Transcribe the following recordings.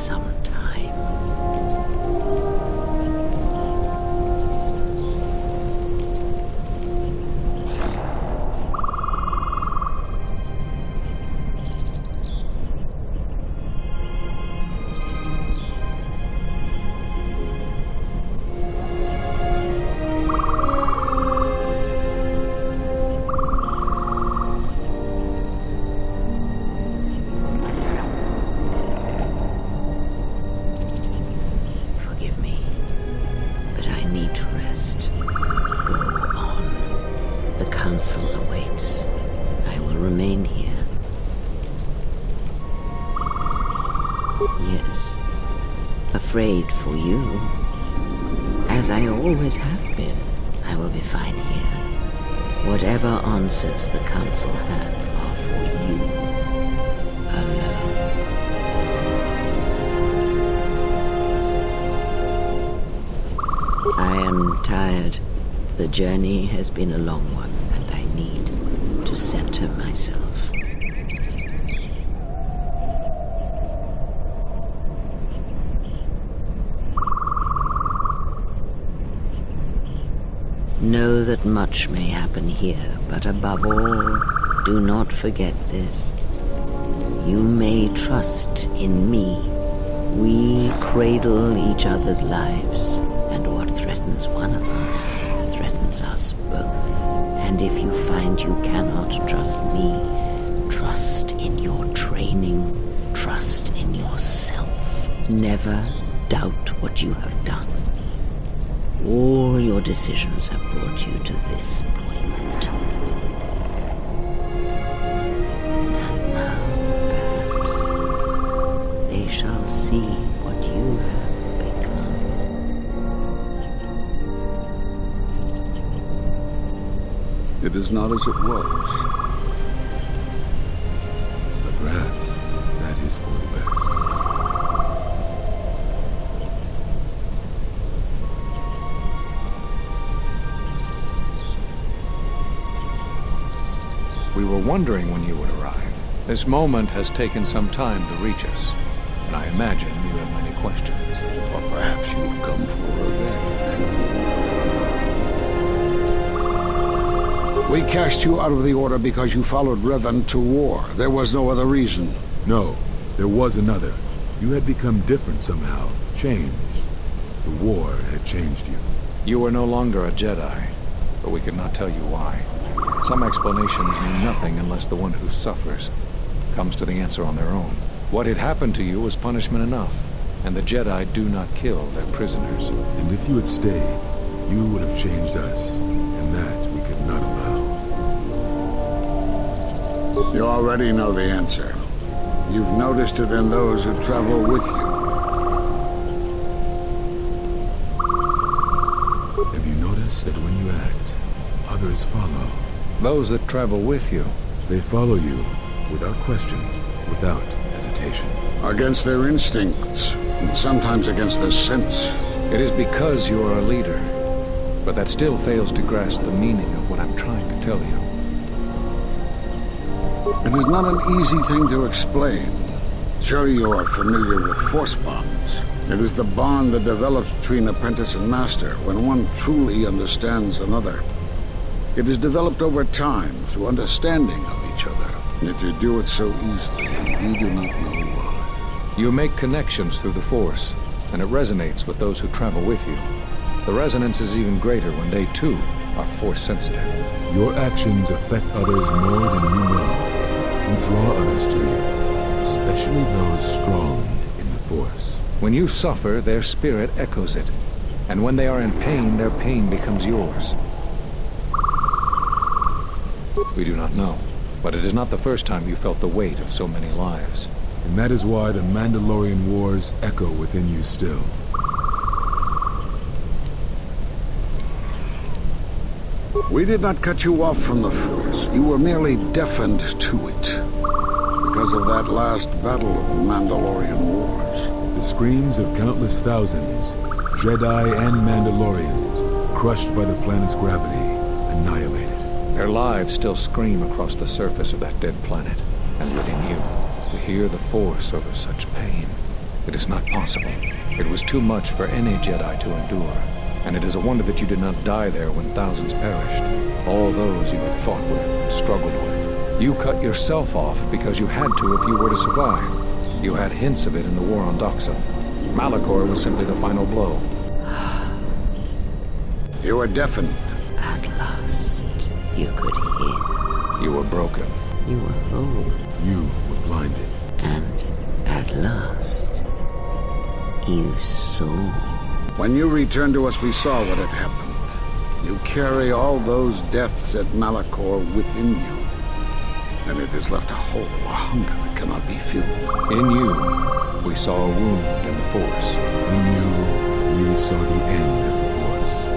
some time. Yes, afraid for you, as I always have been. I will be fine here. Whatever answers the Council have are for you alone. I am tired. The journey has been a long one, and I need to center myself. Know that much may happen here, but above all, do not forget this. You may trust in me. We cradle each other's lives, and what threatens one of us threatens us both. And if you find you cannot trust me, trust in your training, trust in yourself. Never doubt what you have done. All your decisions have brought you to this point. And now, perhaps, they shall see what you have become. It is not as it was. But perhaps that is for the best. We were wondering when you would arrive. This moment has taken some time to reach us, and I imagine you have many questions. Or perhaps you've come for revenge. We cast you out of the Order because you followed Revan to war. There was no other reason. No, there was another. You had become different somehow, changed. The war had changed you. You were no longer a Jedi, but we could not tell you why. Some explanations mean nothing unless the one who suffers comes to the answer on their own. What had happened to you was punishment enough, and the Jedi do not kill their prisoners. And if you had stayed, you would have changed us, and that we could not allow. You already know the answer. You've noticed it in those who travel with you. Have you noticed that when you act, others follow? Those that travel with you. They follow you, without question, without hesitation. Against their instincts, and sometimes against their sense. It is because you are a leader, but that still fails to grasp the meaning of what I'm trying to tell you. It is not an easy thing to explain. Sure, you are familiar with force bonds. It is the bond that develops between apprentice and master when one truly understands another. It is developed over time through understanding of each other. Yet you do it so easily, and you do not know why. You make connections through the Force, and it resonates with those who travel with you. The resonance is even greater when they, too, are Force-sensitive. Your actions affect others more than you know. You draw others to you, especially those strong in the Force. When you suffer, their spirit echoes it. And when they are in pain, their pain becomes yours. We do not know, but it is not the first time you felt the weight of so many lives. And that is why the Mandalorian Wars echo within you still. We did not cut you off from the Force. You were merely deafened to it. Because of that last battle of the Mandalorian Wars. The screams of countless thousands, Jedi and Mandalorians, crushed by the planet's gravity, annihilated. Their lives still scream across the surface of that dead planet. And within you, to hear the Force over such pain It is not possible. It was too much for any Jedi to endure. And it is a wonder that you did not die there when thousands perished. All those you had fought with and struggled with. You cut yourself off because you had to if you were to survive. You had hints of it in the war on Doxa. Malachor was simply the final blow. You were deafened. At last, you could hear. You were broken. You were whole. You were blinded. And at last, you saw. When you returned to us, we saw what had happened. You carry all those deaths at Malachor within you. And it has left a hole, a hunger that cannot be filled. In you, we saw a wound in the Force. In you, we saw the end of the Force.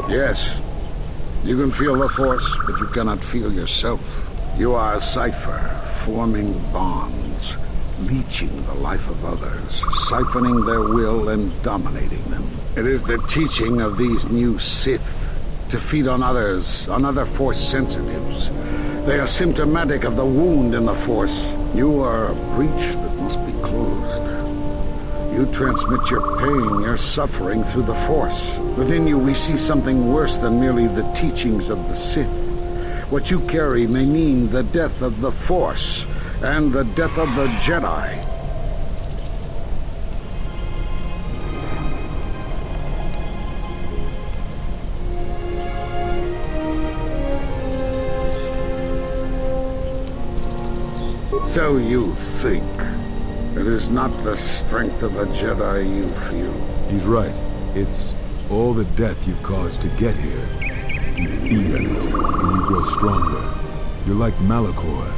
Yes, you can feel the Force, but you cannot feel yourself. You are a cipher, forming bonds, leeching the life of others, siphoning their will and dominating them. It is the teaching of these new Sith to feed on others, on other Force sensitives. They are symptomatic of the wound in the Force. You are a breach that must be closed. You transmit your pain, your suffering through the Force. Within you we see something worse than merely the teachings of the Sith. What you carry may mean the death of the Force and the death of the Jedi. So you think. It is not the strength of a Jedi you feel. He's right. It's all the death you've caused to get here. You feed on it, and you grow stronger. You're like Malachor.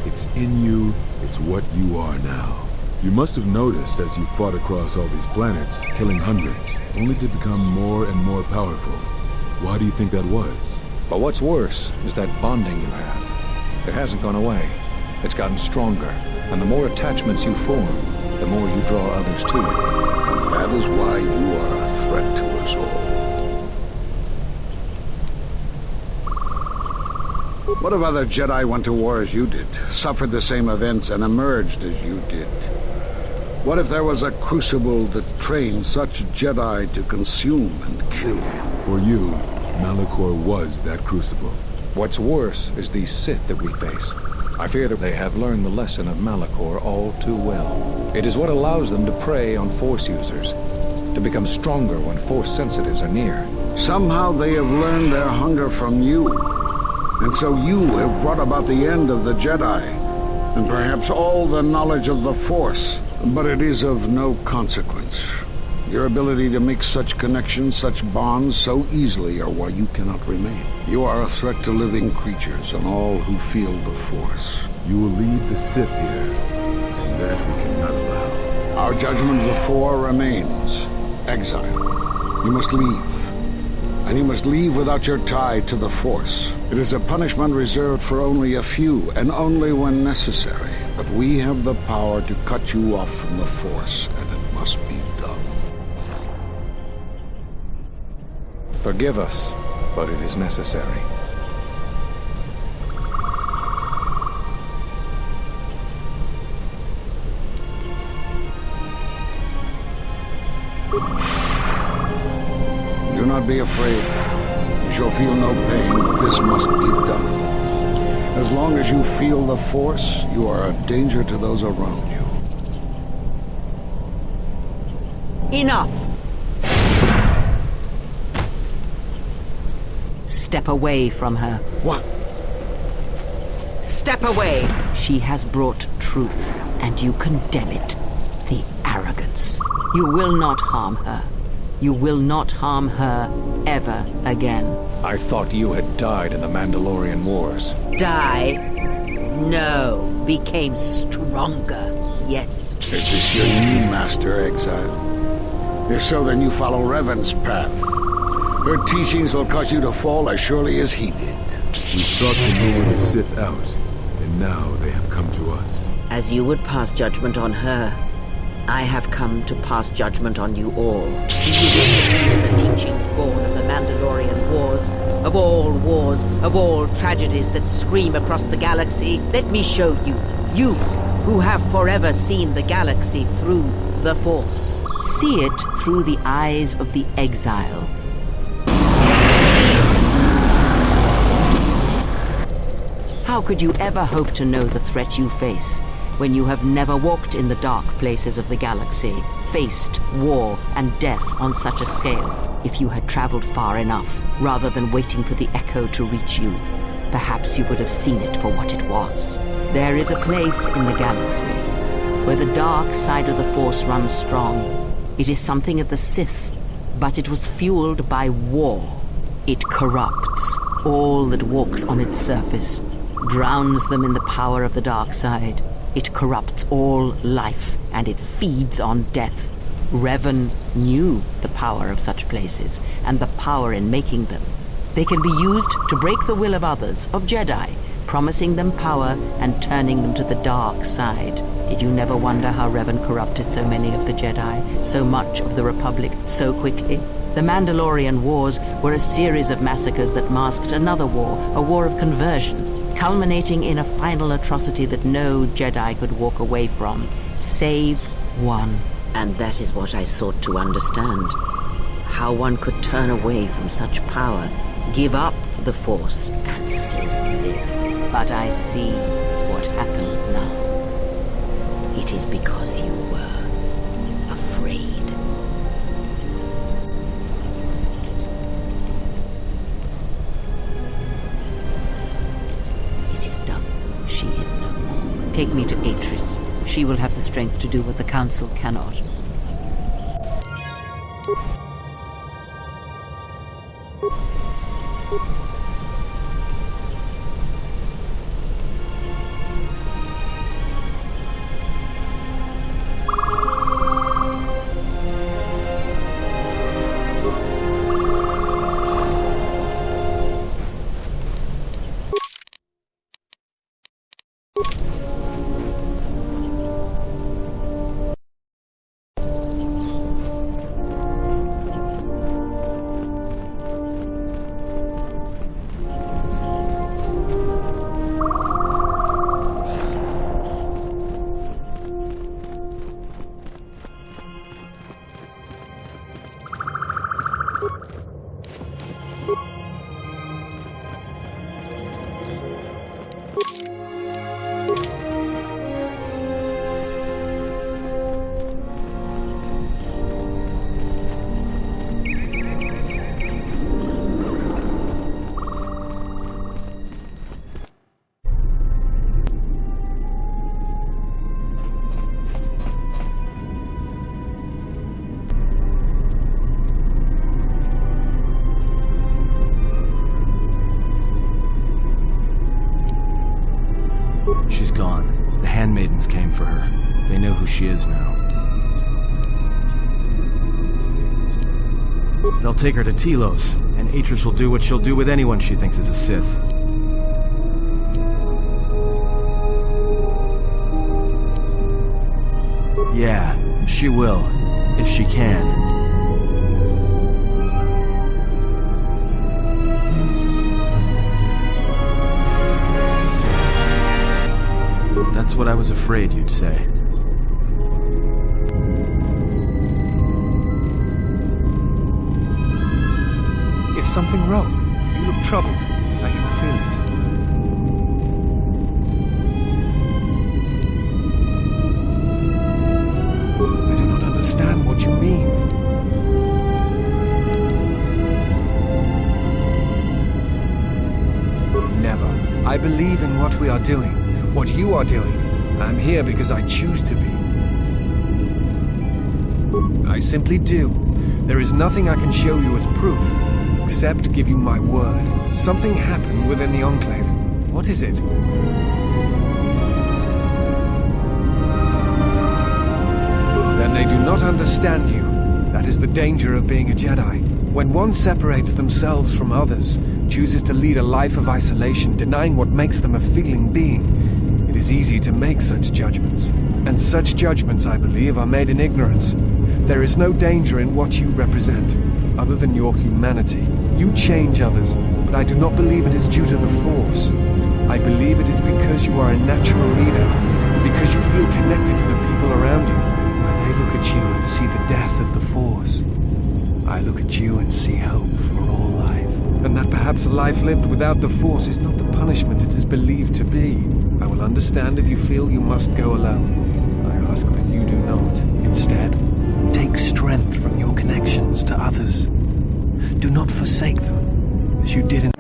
It's in you, it's what you are now. You must have noticed as you fought across all these planets, killing hundreds, only to become more and more powerful. Why do you think that was? But what's worse is that bonding you have. It hasn't gone away. It's gotten stronger. And the more attachments you form, the more you draw others to you. And that is why you are a threat to us all. What if other Jedi went to war as you did, suffered the same events, and emerged as you did? What if there was a crucible that trained such Jedi to consume and kill? For you, Malachor was that crucible. What's worse is these Sith that we face. I fear that they have learned the lesson of Malachor all too well. It is what allows them to prey on Force users, to become stronger when Force sensitives are near. Somehow they have learned their hunger from you. And so you have brought about the end of the Jedi, and perhaps all the knowledge of the Force. But it is of no consequence. Your ability to make such connections, such bonds so easily are why you cannot remain. You are a threat to living creatures and all who feel the Force. You will lead the Sith here, and that we cannot allow. Our judgment before remains. Exile. You must leave. And you must leave without your tie to the Force. It is a punishment reserved for only a few, and only when necessary. But we have the power to cut you off from the Force, and it must be done. Forgive us, but it is necessary. Do not be afraid. You shall feel no pain, but this must be done. As long as you feel the Force, you are a danger to those around you. Enough! Step away from her. What? Step away! She has brought truth, and you condemn it. The arrogance. You will not harm her. You will not harm her ever again. I thought you had died in the Mandalorian Wars. Die? No. Became stronger. Yes. Is this your new master, Exile? If so, then you follow Revan's path. Her teachings will cause you to fall as surely as he did. We sought to lure the Sith out, and now they have come to us. As you would pass judgment on her, I have come to pass judgment on you all. Do you wish to feel the teachings born of the Mandalorian Wars? Of all tragedies that scream across the galaxy? Let me show you. You, who have forever seen the galaxy through the Force. See it through the eyes of the exile. How could you ever hope to know the threat you face when you have never walked in the dark places of the galaxy, faced war and death on such a scale? If you had traveled far enough, rather than waiting for the echo to reach you, perhaps you would have seen it for what it was. There is a place in the galaxy where the dark side of the Force runs strong. It is something of the Sith, but it was fueled by war. It corrupts all that walks on its surface, drowns them in the power of the dark side. It corrupts all life, and it feeds on death. Revan knew the power of such places, and the power in making them. They can be used to break the will of others, of Jedi, promising them power and turning them to the dark side. Did you never wonder how Revan corrupted so many of the Jedi, so much of the Republic, so quickly? The Mandalorian Wars were a series of massacres that masked another war, a war of conversion, culminating in a final atrocity that no Jedi could walk away from, save one. And that is what I sought to understand. How one could turn away from such power, give up the Force, and still live. But I see what happened now. It is because you were afraid. It is done. She is no more. Take me to Atris. She will have the strength to do what the Council cannot. She's gone. The handmaidens came for her. They know who she is now. They'll take her to Telos, and Atris will do what she'll do with anyone she thinks is a Sith. Yeah, she will, if she can. That's what I was afraid you'd say. Is something wrong? You look troubled. I can feel it. I do not understand what you mean. Never. I believe in what we are doing. What you are doing. I'm here because I choose to be. I simply do. There is nothing I can show you as proof, except give you my word. Something happened within the Enclave. What is it? Then they do not understand you. That is the danger of being a Jedi. When one separates themselves from others, chooses to lead a life of isolation, denying what makes them a feeling being, it is easy to make such judgments. And such judgments, I believe, are made in ignorance. There is no danger in what you represent, other than your humanity. You change others, but I do not believe it is due to the Force. I believe it is because you are a natural leader, because you feel connected to the people around you. Where they look at you and see the death of the Force, I look at you and see hope for all life. And that perhaps a life lived without the Force is not the punishment it is believed to be. I will understand if you feel you must go alone. I ask that you do not. Instead, take strength from your connections to others. Do not forsake them, as you did in...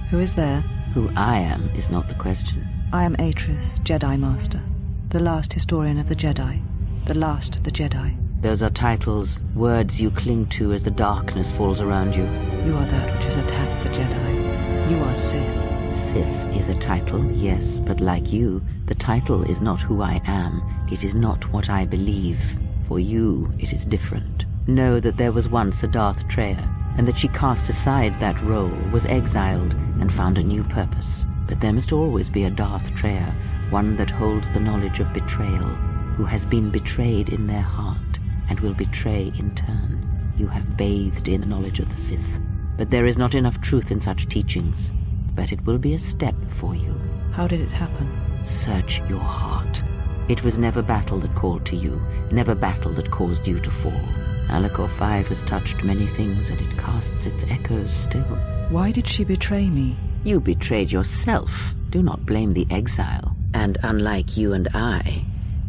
Who is there? Who I am is not the question. I am Atris, Jedi Master, the last historian of the Jedi, the last of the Jedi. Those are titles, words you cling to as the darkness falls around you. You are that which has attacked the Jedi. You are Sith. Sith is a title, yes, but like you, the title is not who I am. It is not what I believe. For you, it is different. Know that there was once a Darth Treya, and that she cast aside that role, was exiled, and found a new purpose. But there must always be a Darth Treya, one that holds the knowledge of betrayal, who has been betrayed in their heart, and will betray in turn. You have bathed in the knowledge of the Sith. But there is not enough truth in such teachings. But it will be a step for you. How did it happen? Search your heart. It was never battle that called to you, never battle that caused you to fall. Alakor 5 has touched many things, and it casts its echoes still. Why did she betray me? You betrayed yourself. Do not blame the exile. And unlike you and I,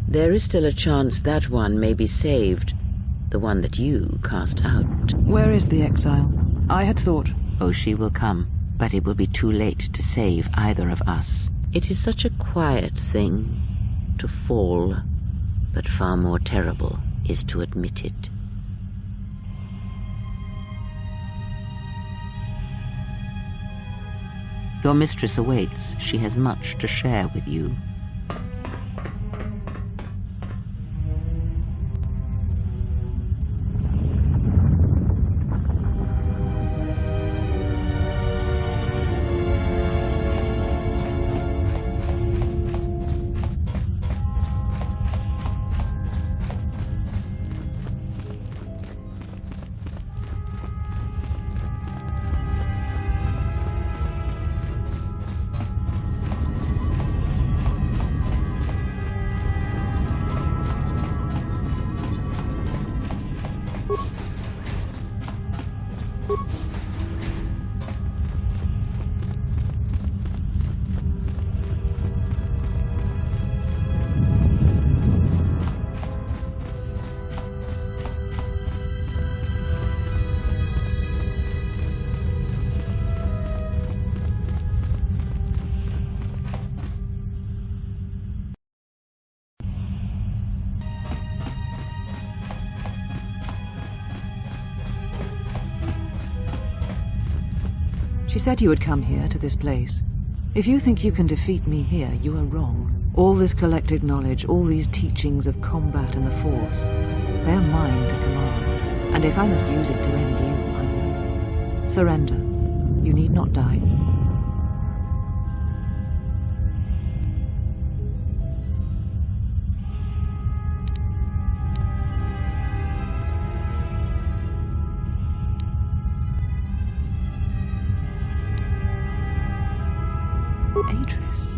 there is still a chance that one may be saved. The one that you cast out. Where is the exile? I had thought... Oh, she will come, but it will be too late to save either of us. It is such a quiet thing to fall, but far more terrible is to admit it. Your mistress awaits. She has much to share with you. She said you would come here, to this place. If you think you can defeat me here, you are wrong. All this collected knowledge, all these teachings of combat and the Force, they are mine to command. And if I must use it to end you, I will. Surrender. You need not die. Atris.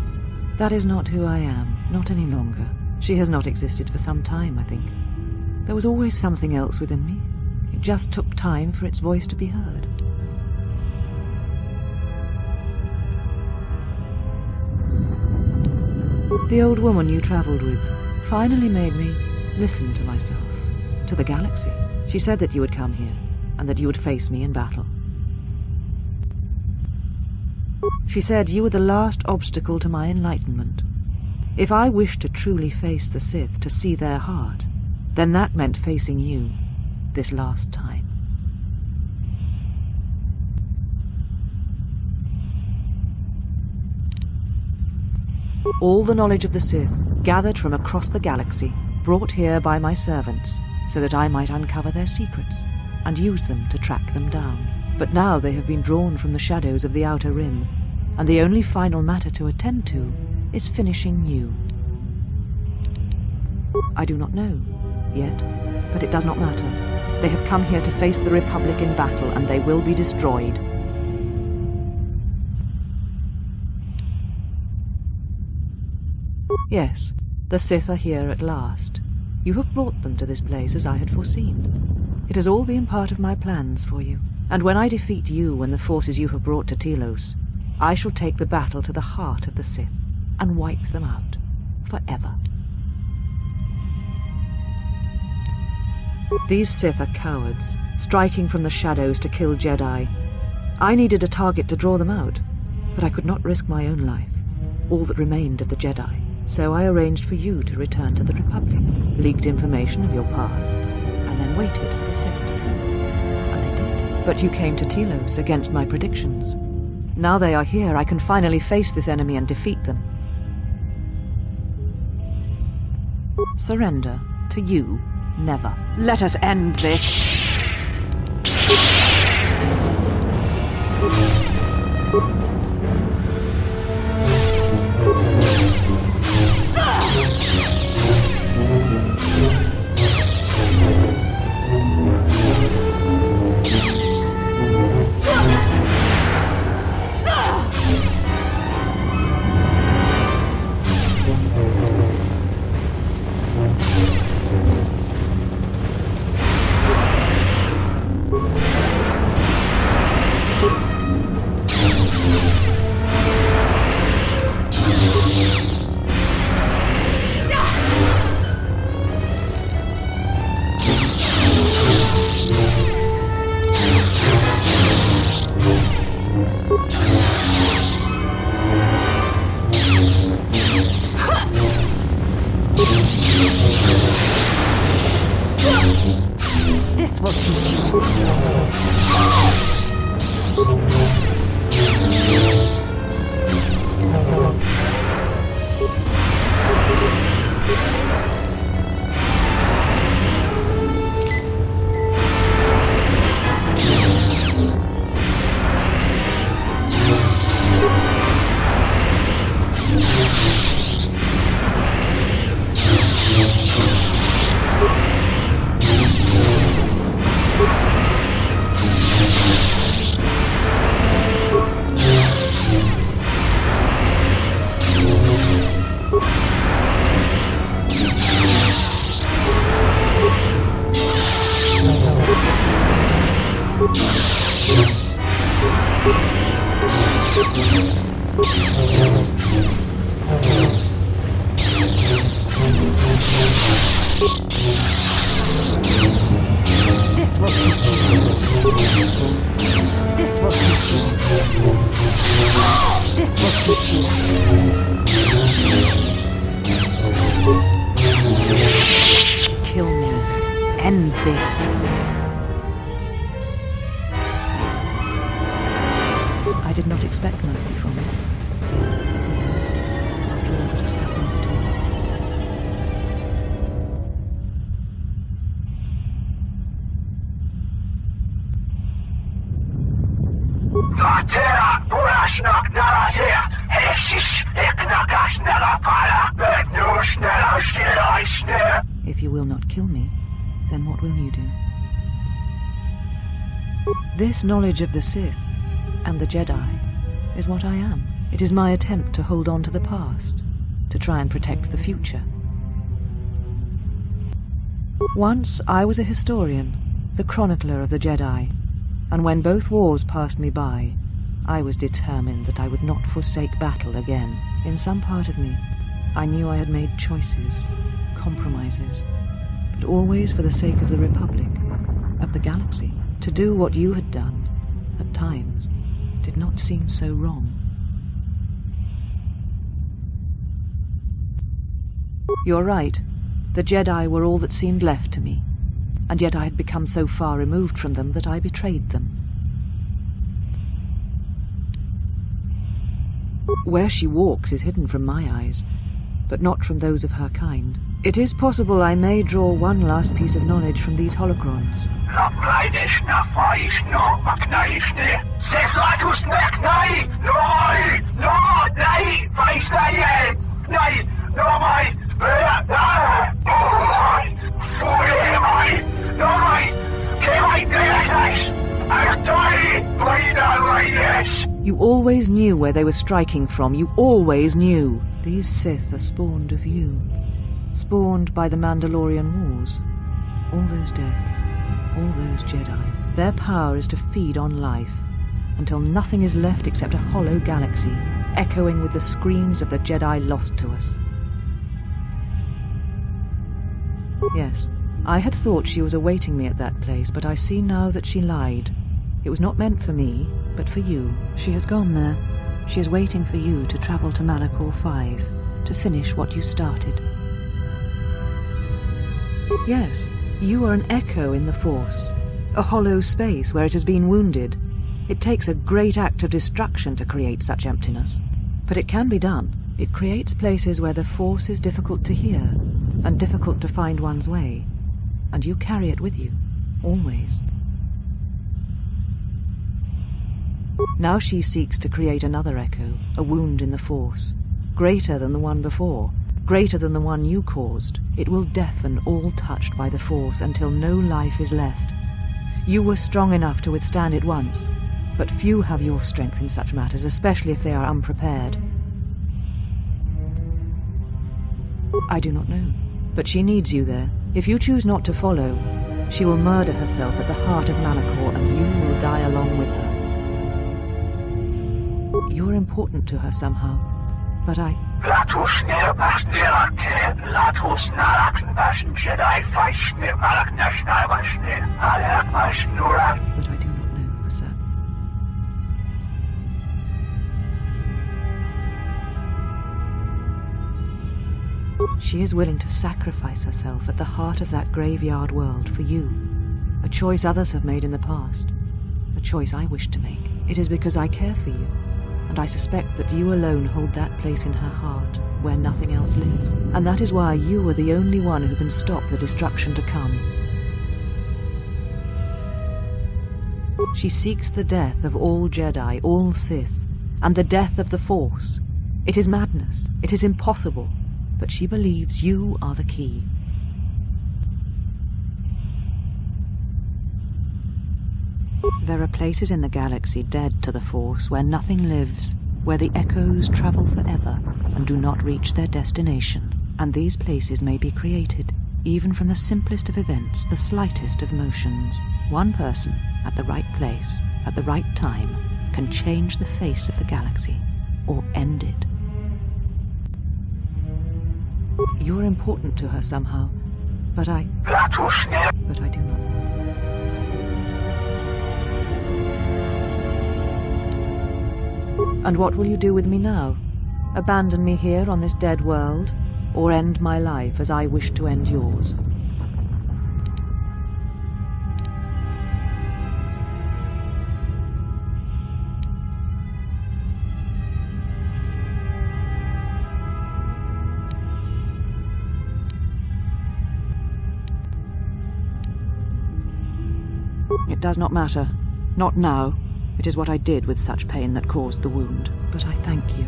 That is not who I am, not any longer. She has not existed for some time, I think. There was always something else within me. It just took time for its voice to be heard. The old woman you traveled with finally made me listen to myself, to the galaxy. She said that you would come here, and that you would face me in battle. She said you were the last obstacle to my enlightenment. If I wished to truly face the Sith, to see their heart, then that meant facing you, this last time. All the knowledge of the Sith, gathered from across the galaxy, brought here by my servants, so that I might uncover their secrets, and use them to track them down. But now they have been drawn from the shadows of the Outer Rim, and the only final matter to attend to is finishing you. I do not know, yet, but it does not matter. They have come here to face the Republic in battle, and they will be destroyed. Yes, the Sith are here at last. You have brought them to this place as I had foreseen. It has all been part of my plans for you, and when I defeat you and the forces you have brought to Telos, I shall take the battle to the heart of the Sith and wipe them out forever. These Sith are cowards, striking from the shadows to kill Jedi. I needed a target to draw them out, but I could not risk my own life, all that remained of the Jedi. So I arranged for you to return to the Republic, leaked information of your past, and then waited for the Sith to come. And they did. But you came to Telos against my predictions. Now they are here, I can finally face this enemy and defeat them. Surrender to you, never. Let us end this. This will teach you. This will teach you. This will teach you. This will teach you. Kill me. End this. I did not expect mercy from you. After all that has happened between us. If you will not kill me, then what will you do? This knowledge of the Sith and the Jedi is what I am. It is my attempt to hold on to the past, to try and protect the future. Once I was a historian, the chronicler of the Jedi, and when both wars passed me by, I was determined that I would not forsake battle again. In some part of me, I knew I had made choices, compromises, always for the sake of the Republic, of the galaxy. To do what you had done, at times, did not seem so wrong. You're right. The Jedi were all that seemed left to me, and yet I had become so far removed from them that I betrayed them. Where she walks is hidden from my eyes, but not from those of her kind. It is possible I may draw one last piece of knowledge from these holocrons. You always knew where they were striking from. You always knew. These Sith are spawned of you. Spawned by the Mandalorian Wars. All those deaths. All those Jedi. Their power is to feed on life, until nothing is left except a hollow galaxy, echoing with the screams of the Jedi lost to us. Yes, I had thought she was awaiting me at that place, but I see now that she lied. It was not meant for me, but for you. She has gone there. She is waiting for you to travel to Malachor 5, to finish what you started. Yes, you are an echo in the Force, a hollow space where it has been wounded. It takes a great act of destruction to create such emptiness, but it can be done. It creates places where the Force is difficult to hear, and difficult to find one's way, and you carry it with you, always. Now she seeks to create another echo, a wound in the Force, greater than the one before, greater than the one you caused. It will deafen all touched by the Force until no life is left. You were strong enough to withstand it once, but few have your strength in such matters, especially if they are unprepared. I do not know, but she needs you there. If you choose not to follow, she will murder herself at the heart of Malachor, and you will die along with her. You're important to her somehow, but I... But I do not know for certain. She is willing to sacrifice herself at the heart of that graveyard world for you. A choice others have made in the past. A choice I wish to make. It is because I care for you, and I suspect that you alone hold that place in her heart where nothing else lives. And that is why you are the only one who can stop the destruction to come. She seeks the death of all Jedi, all Sith, and the death of the Force. It is madness. It is impossible. But she believes you are the key. There are places in the galaxy dead to the Force where nothing lives, where the echoes travel forever and do not reach their destination. And these places may be created, even from the simplest of events, the slightest of motions. One person, at the right place, at the right time, can change the face of the galaxy, or end it. You're important to her somehow, but I do not. And what will you do with me now? Abandon me here on this dead world, or end my life as I wish to end yours? It does not matter. Not now. It is what I did with such pain that caused the wound. But I thank you.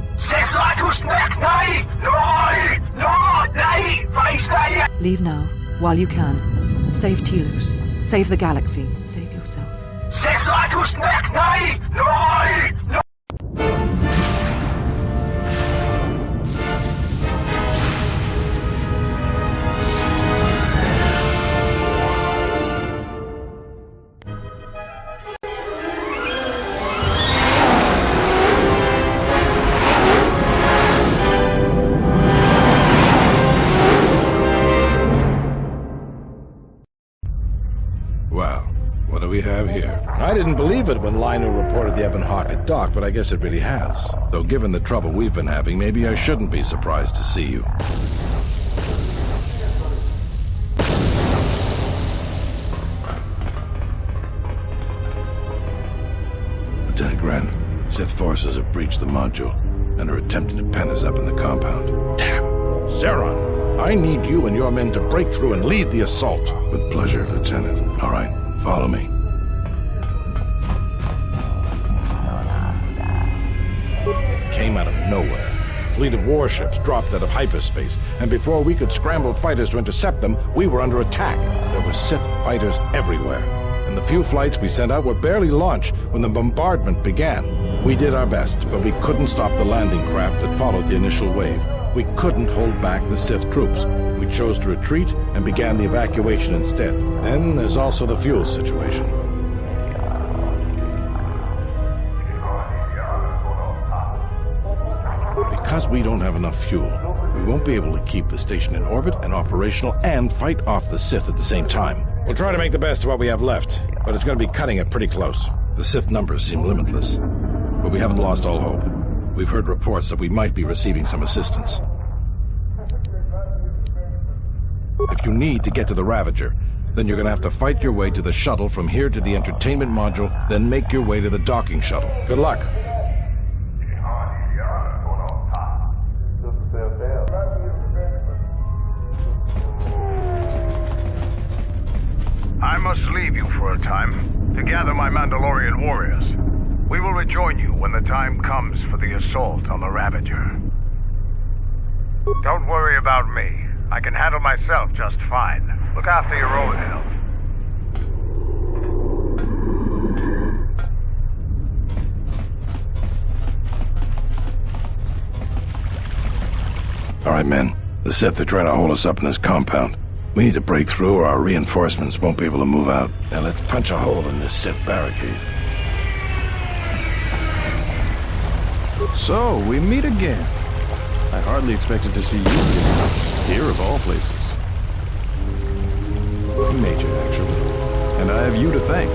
Leave now, while you can. Save Telus. Save the galaxy. Save yourself. Well, what do we have here? I didn't believe it when Lino reported the Ebon Hawk at dock, but I guess it really has. Though given the trouble we've been having, maybe I shouldn't be surprised to see you. Lieutenant Gren, Sith forces have breached the module and are attempting to pen us up in the compound. Damn! Zeron, I need you and your men to break through and lead the assault. With pleasure, Lieutenant. All right, follow me. It came out of nowhere. A fleet of warships dropped out of hyperspace, and before we could scramble fighters to intercept them, we were under attack. There were Sith fighters everywhere. And the few flights we sent out were barely launched when the bombardment began. We did our best, but we couldn't stop the landing craft that followed the initial wave. We couldn't hold back the Sith troops. We chose to retreat and began the evacuation instead. Then there's also the fuel situation. Because we don't have enough fuel, we won't be able to keep the station in orbit and operational and fight off the Sith at the same time. We'll try to make the best of what we have left, but it's going to be cutting it pretty close. The Sith numbers seem limitless, but we haven't lost all hope. We've heard reports that we might be receiving some assistance. If you need to get to the Ravager, then you're going to have to fight your way to the shuttle from here to the entertainment module, then make your way to the docking shuttle. Good luck. I must leave you for a time to gather my Mandalorian warriors. We will rejoin you when the time comes for the assault on the Ravager. Don't worry about me. I can handle myself just fine. Look after your own health. All right, men. The Sith are trying to hold us up in this compound. We need to break through or our reinforcements won't be able to move out. Now let's punch a hole in this Sith barricade. So, we meet again. I hardly expected to see you again. Here of all places. Major, actually. And I have you to thank.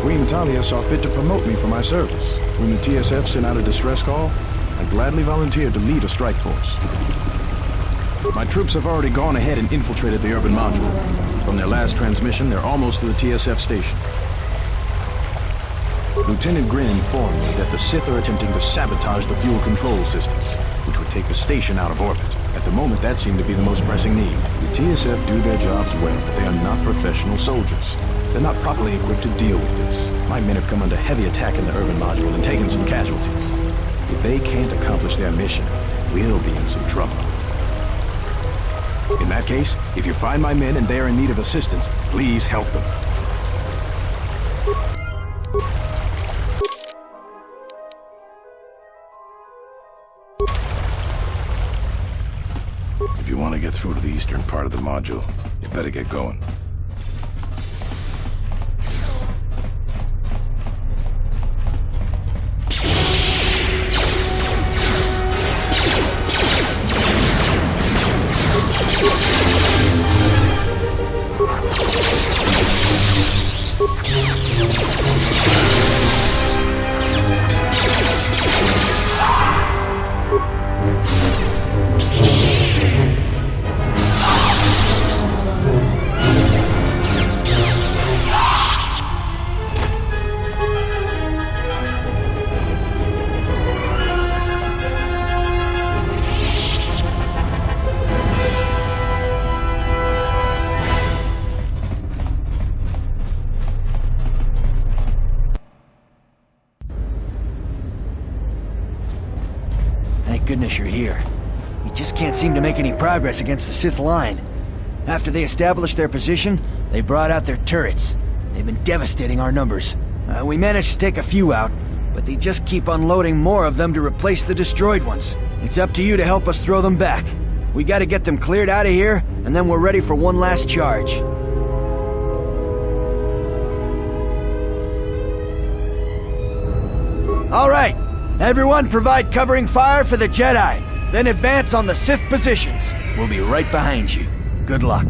Queen Talia saw fit to promote me for my service. When the TSF sent out a distress call, I gladly volunteered to lead a strike force. My troops have already gone ahead and infiltrated the urban module. From their last transmission, they're almost to the TSF station. Lieutenant Grin informed me that the Sith are attempting to sabotage the fuel control systems, which would take the station out of orbit. At the moment, that seemed to be the most pressing need. The TSF do their jobs well, but they are not professional soldiers. They're not properly equipped to deal with this. My men have come under heavy attack in the urban module and taken some casualties. If they can't accomplish their mission, we'll be in some trouble. In that case, if you find my men and they are in need of assistance, please help them. If you want to get through to the eastern part of the module, you better get going. Thank goodness you're here. We just can't seem to make any progress against the Sith line. After they established their position, they brought out their turrets. They've been devastating our numbers. We managed to take a few out, but they just keep unloading more of them to replace the destroyed ones. It's up to you to help us throw them back. We gotta get them cleared out of here, and then we're ready for one last charge. All right, everyone provide covering fire for the Jedi, then advance on the Sith positions. We'll be right behind you. Good luck.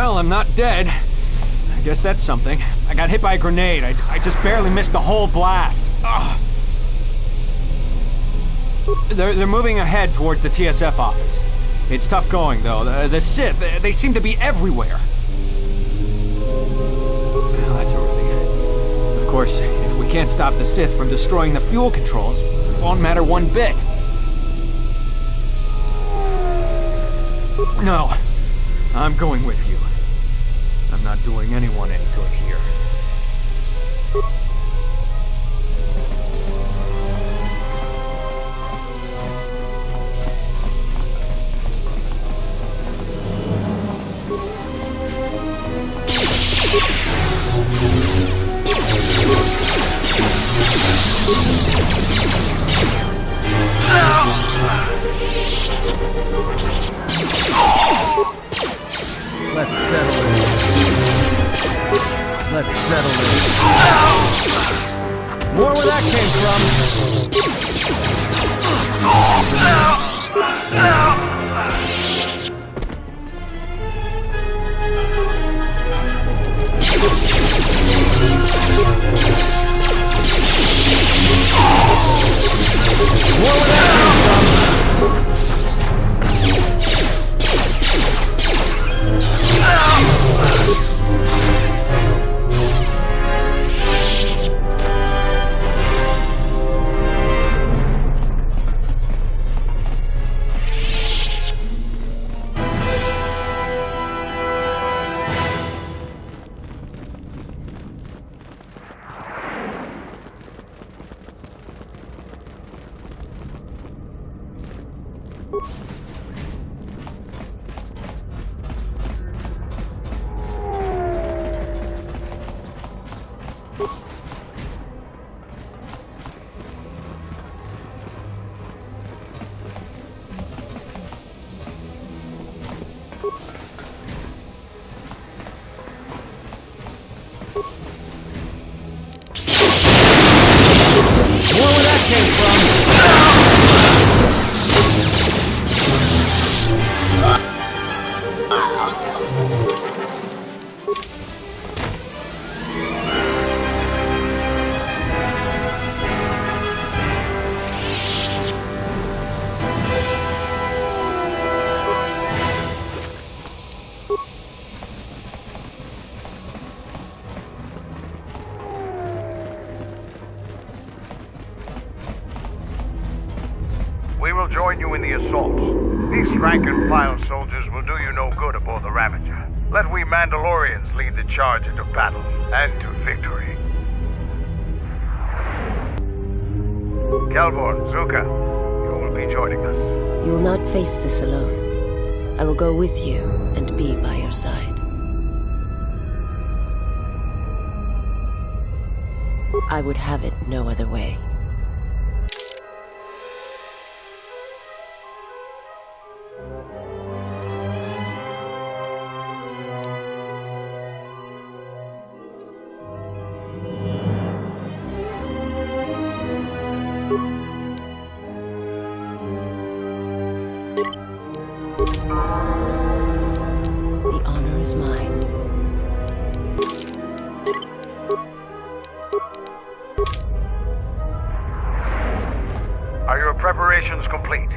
Well, I'm not dead. I guess that's something. I got hit by a grenade. I just barely missed the whole blast. Ugh. They're moving ahead towards the TSF office. It's tough going, though. The Sith, they seem to be everywhere. Well, that's a relief. Of course, if we can't stop the Sith from destroying the fuel controls, it won't matter one bit. No, I'm going with you. I'm not doing anyone any good here. Let's settle it. Let's settle it. More where that came from. More where that came from. We will join you in the assault. These rank-and-file soldiers will do you no good aboard the Ravager. Let we Mandalorians lead the charge into battle and to victory. Kelborn, Zuka, you will be joining us. You will not face this alone. I will go with you and be by your side. I would have it no other way. The honor is mine. Are your preparations complete?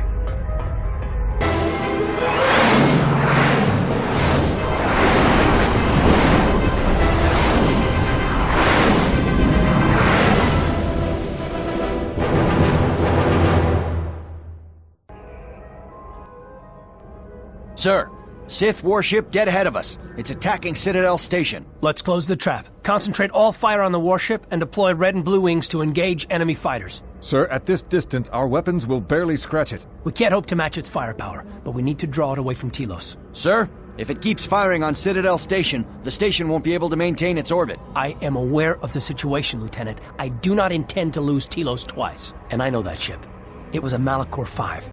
Sir, Sith warship dead ahead of us. It's attacking Citadel Station. Let's close the trap. Concentrate all fire on the warship and deploy red and blue wings to engage enemy fighters. Sir, at this distance, our weapons will barely scratch it. We can't hope to match its firepower, but we need to draw it away from Telos. Sir, if it keeps firing on Citadel Station, the station won't be able to maintain its orbit. I am aware of the situation, Lieutenant. I do not intend to lose Telos twice, and I know that ship. It was a Malachor 5.